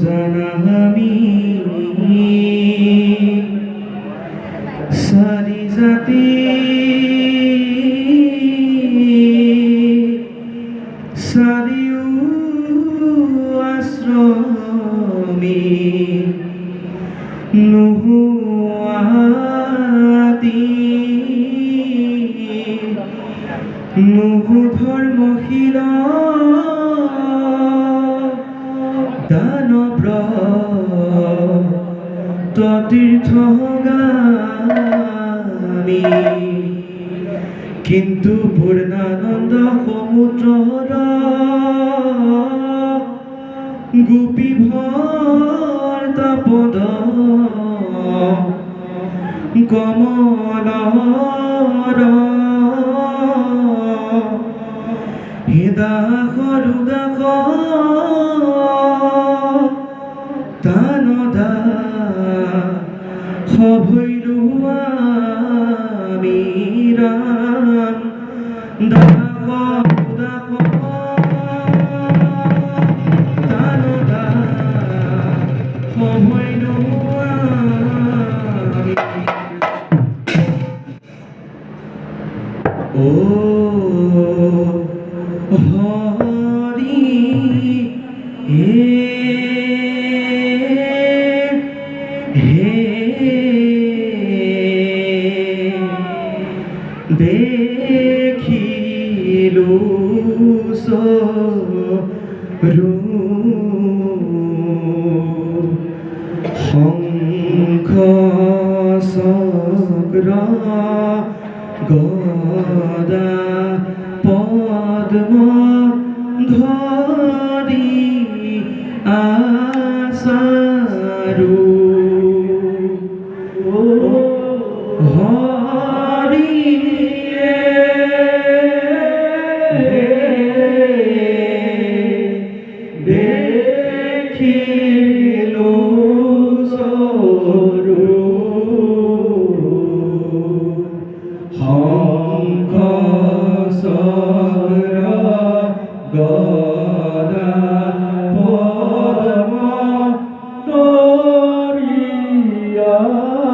জানামি সাৰি জাতি সাৰিও আশ্ৰমী নুহুয়াতি নুহু ধৰ্মশীল দানব্ৰ তীৰ্থগামী কিন্তু পূৰ্ণানন্দ সমুদ্ৰৰ গোপী ভৰ্তা পদ কমলৰ হৃদাস ৰুদাস তানদা সভৈৰুৱা মীৰাম দাস ৰুদাস তানদা সভৈৰুৱা ও হৰি দেখিলো সৰু শংখ চক্ৰ গদা পদ্ম ধৰি আসাৰু দেখিলো সৰু শংখ চক্ৰ গদা পদ্ম ধৰি আসাৰু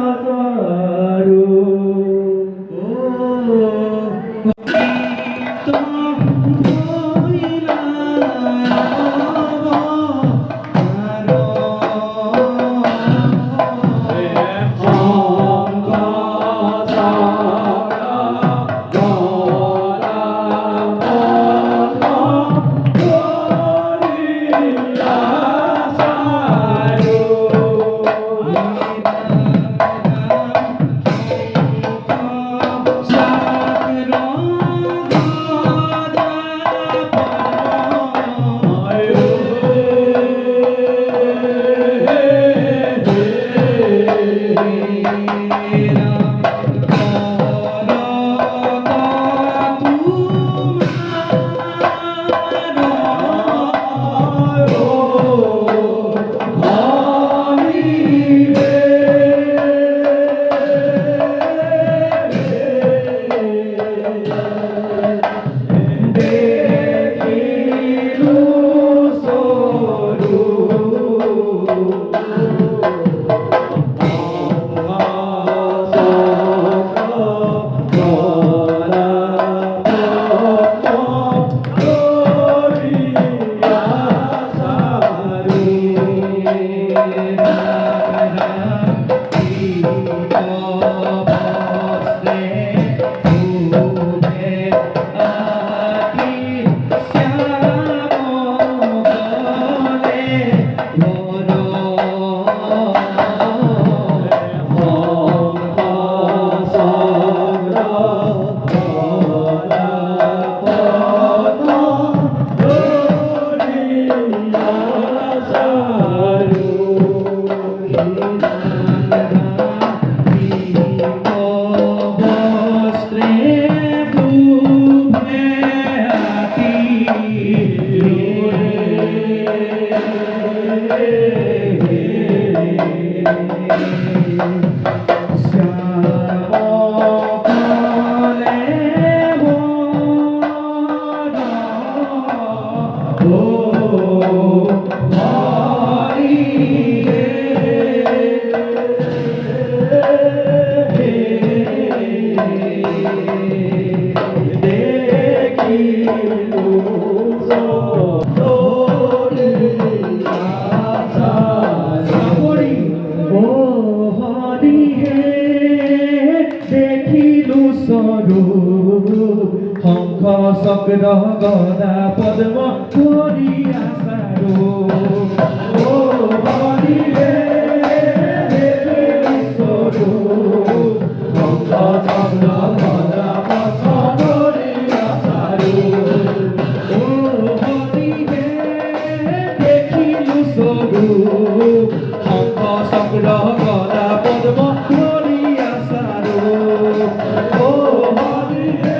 Oh হরি দেখিলু শঙ্খ চক্র গদা পদ্ম ধরিয়া সারো ও হরি হে শঙ্খ চক্র গদা পদ্ম ধরিয়া সারো ও হরি হে দেখিলু স্বরূপ শঙ্খ চক্র গদা পদ্ম ধরিয়া সারো ও হরি হে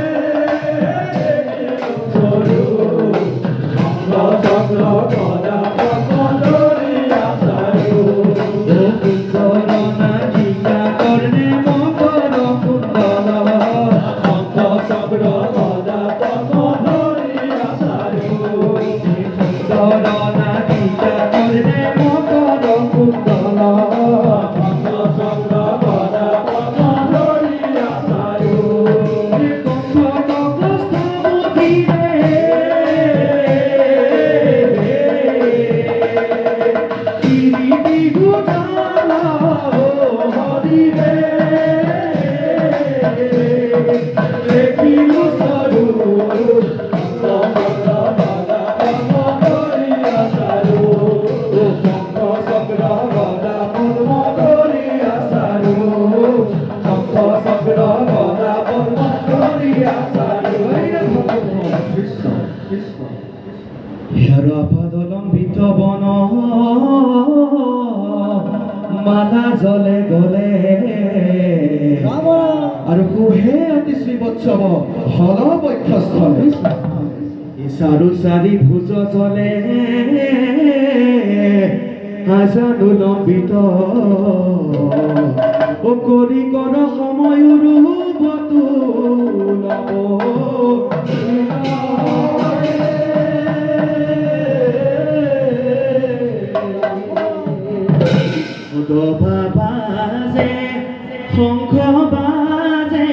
পাদলম্বিত বন মালা জলে গলে আৰু শুভে অতি শ্ৰীবৎসৱ হল বক্ষস্থলে চাৰু চাৰি ভুজ জলে হাজানো লম্বিত ও কৰি কৰ সময়ৰো বতু লব বাজে শঙ্খ বাজে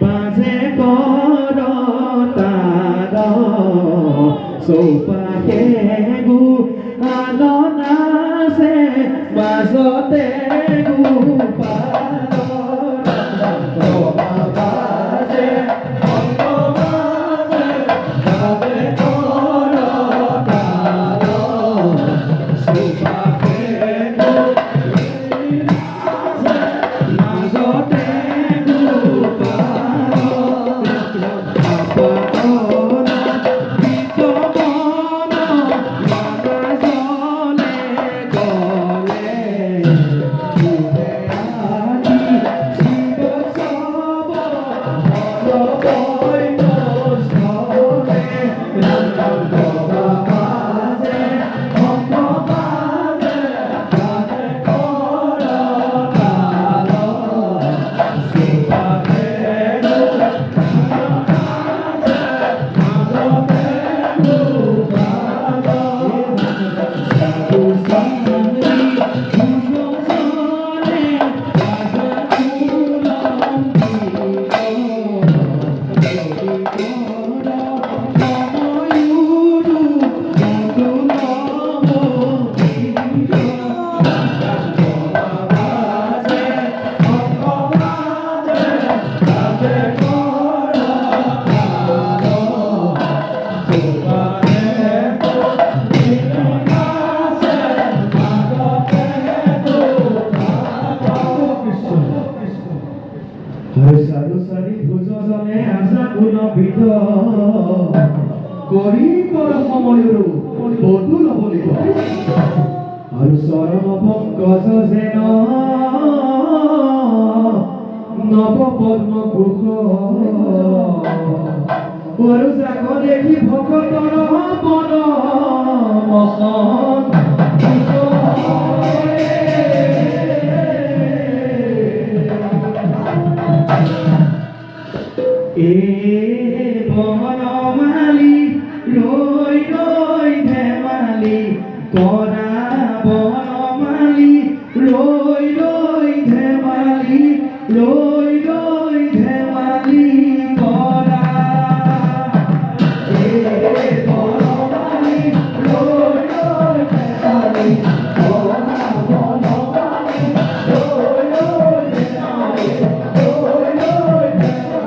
বাজে কৰ তাৰ চৌপাশে আলনাছে মাজতে বাজে শঙ্খ বাজে বাজে কৰ তাৰ চৌপাশে কৰি কৰ সময়ৰো বধু লবলিব আৰু চৰণ পংকজ যেন নৱ পদ্ম কুশ আৰু জাক দেখি ভকতৰ মন মহন বনমালী ৰৈ ৰৈ ধেমালি কৰা বনমালী ৰৈ ৰৈ ধেমালি ৰৈ ৰৈ ধেমালি কৰা বনমালী ৰৈ ৰৈ ধেমালি কৰা বনমালী ৰৈ ৰৈ ধেমালি ৰৈ ৰৈ ধেমালি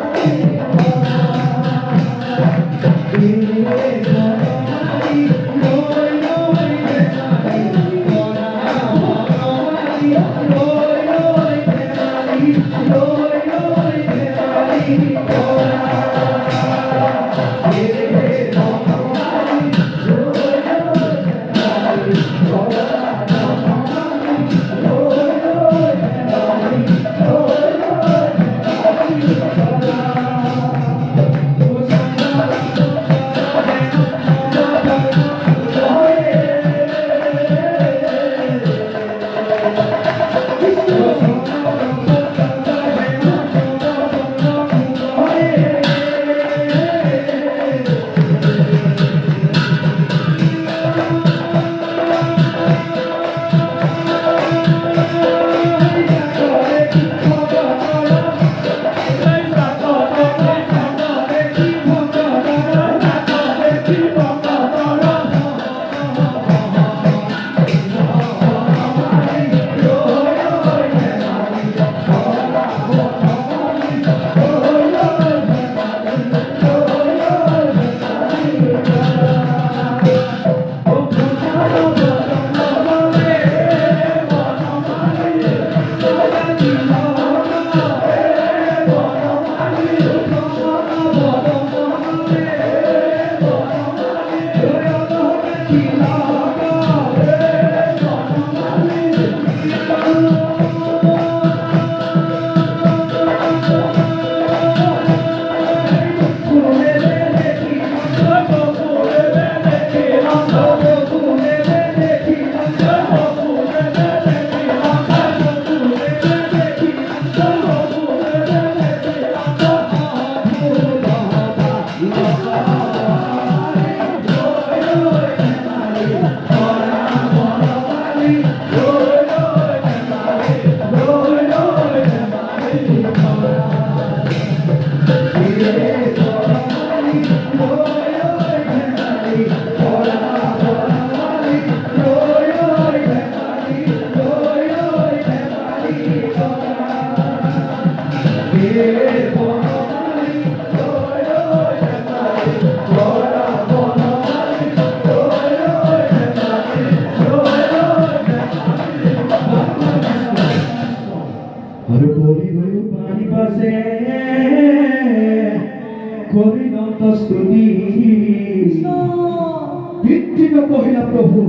কহিলা প্ৰভু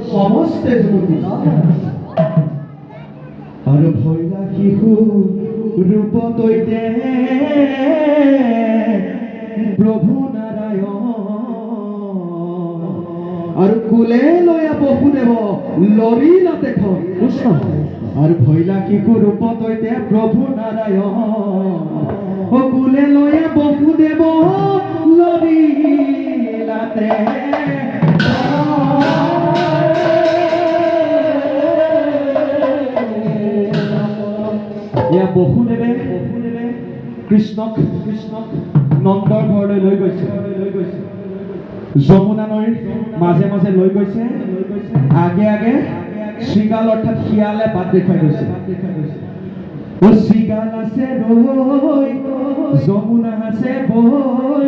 সমস্তে যুবতী আৰু ভৈলা শিশু ৰূপ তৈতে প্ৰভু নাৰায়ণ আৰু কুলে লয়া বসুদেৱ লৰিলা তেখন কৃষ্ণ আৰু ভৈলা শিশু ৰূপ তৈতে প্ৰভু নাৰায়ণ কুলে লয়া বসুদেৱ লৰিলাতে বসুদেৱে কৃষ্ণক নন্দৰ ঘৰলৈ লৈ গৈছে যমুনা নৈৰ মাজে মাজে লৈ গৈছে আগে আগে শ্ৰীগাল অৰ্থাৎ শিয়ালে বাট দেখুৱাই গৈছে শ্ৰীগাল আছে ৰৈ যমুনা আছে বৈ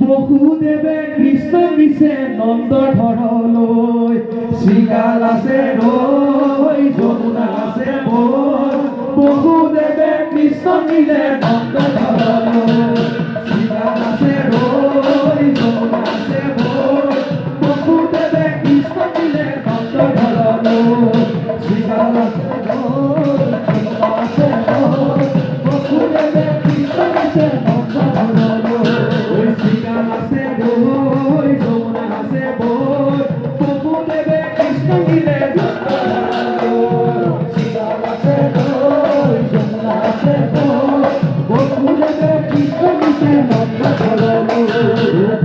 বসুদেৱে কৃষ্ণ নিছে নন্দৰ ঘৰলৈ শ্ৰীগাল আছে ৰৈ যমুনা আছে বৈ বসুদেৱে কৃষ্ণ নিলে নন্দৰ ঘৰলৈ শ্ৰীগাল আছে ৰৈ যমুনা আছে বৈ বসুদেৱে কৃষ্ণ নিলে নন্দৰ ঘৰলৈ শ্ৰীগাল আছে ৰৈ যমুনা আছে বৈ বসুদেৱে কৃষ্ণ নিছে নন্দৰ ঘৰলৈ শ্ৰীগাল আছে ৰৈ যমুনা আছে বৈ বসুদেৱে কৃষ্ণ নিলে নন্দৰ ঘৰলৈ শ্ৰীগাল আছে ৰৈ যমুনা আছে বৈ বসুদেৱে কৃষ্ণ নিছে নন্দৰ ঘৰলৈ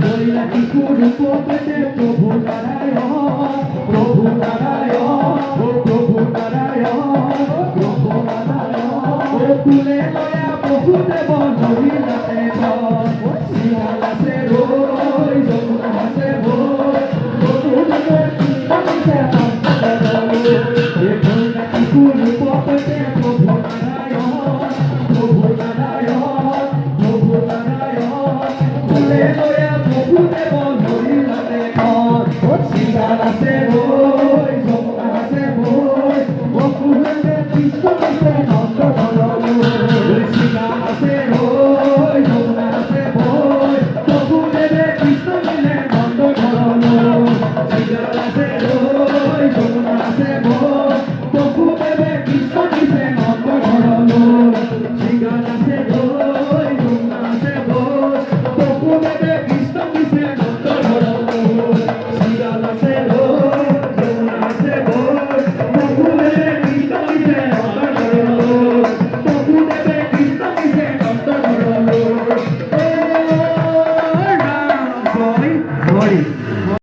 কৰিলা শিশু ৰূপ পেটে প্ৰভু নাৰায়ণ কুলে লয়া বহুদেব নহিলাতে ঘর সিংহাল আছে রই যমুনা আছে ভোর বহুদেবের কিনারে এ ভৈলা কিশোর রূপতে প্রভু নারায়ণ প্রভু নারায়ণ প্রভু নারায়ণ কুলে লয়া বহুদেব নহিলাতে ঘর সিংহাল আছে রই